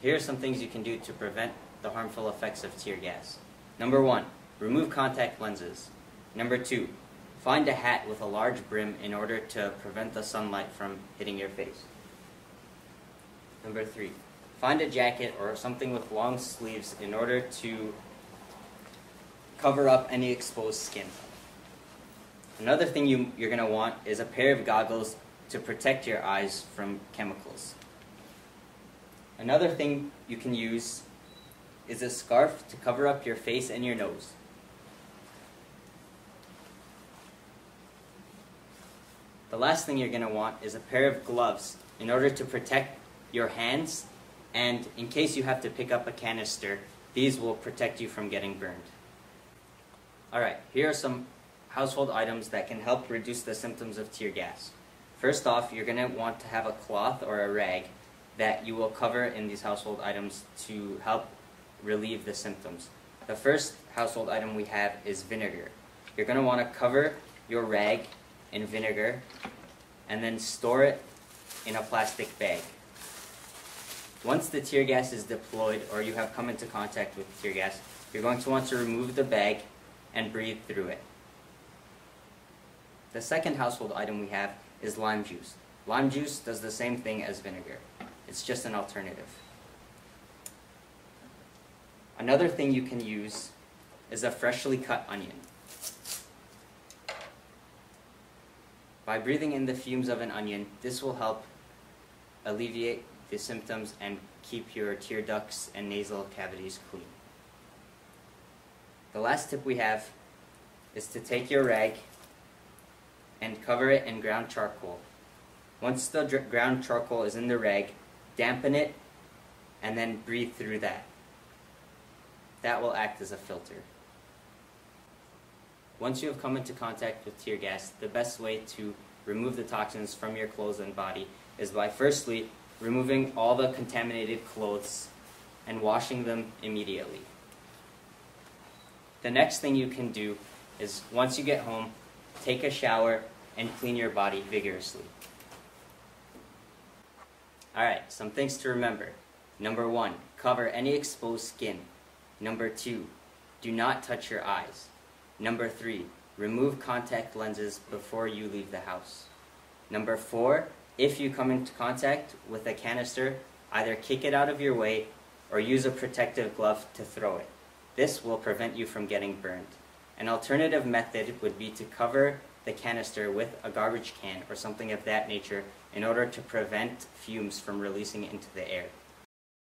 Here are some things you can do to prevent the harmful effects of tear gas. Number 1, remove contact lenses. Number 2, find a hat with a large brim in order to prevent the sunlight from hitting your face. Number 3, find a jacket or something with long sleeves in order to cover up any exposed skin. Another thing you're going to want is a pair of goggles to protect your eyes from chemicals. Another thing you can use is a scarf to cover up your face and your nose. The last thing you're going to want is a pair of gloves in order to protect your hands, and in case you have to pick up a canister, these will protect you from getting burned. Alright, here are some household items that can help reduce the symptoms of tear gas. First off, you're going to want to have a cloth or a rag that you will cover in these household items to help relieve the symptoms. The first household item we have is vinegar. You're going to want to cover your rag in vinegar and then store it in a plastic bag. Once the tear gas is deployed or you have come into contact with tear gas, you're going to want to remove the bag and breathe through it. The second household item we have is lime juice. Lime juice does the same thing as vinegar. It's just an alternative. Another thing you can use is a freshly cut onion. By breathing in the fumes of an onion, this will help alleviate the symptoms and keep your tear ducts and nasal cavities clean. The last tip we have is to take your rag and cover it in ground charcoal. Once the ground charcoal is in the rag, dampen it and then breathe through that. That will act as a filter. Once you have come into contact with tear gas, the best way to remove the toxins from your clothes and body is by firstly removing all the contaminated clothes and washing them immediately. The next thing you can do is, once you get home, take a shower and clean your body vigorously. Alright, some things to remember. Number 1, cover any exposed skin. Number 2, do not touch your eyes. Number 3, remove contact lenses before you leave the house. Number 4, if you come into contact with a canister, either kick it out of your way or use a protective glove to throw it. This will prevent you from getting burned. An alternative method would be to cover the canister with a garbage can or something of that nature in order to prevent fumes from releasing into the air.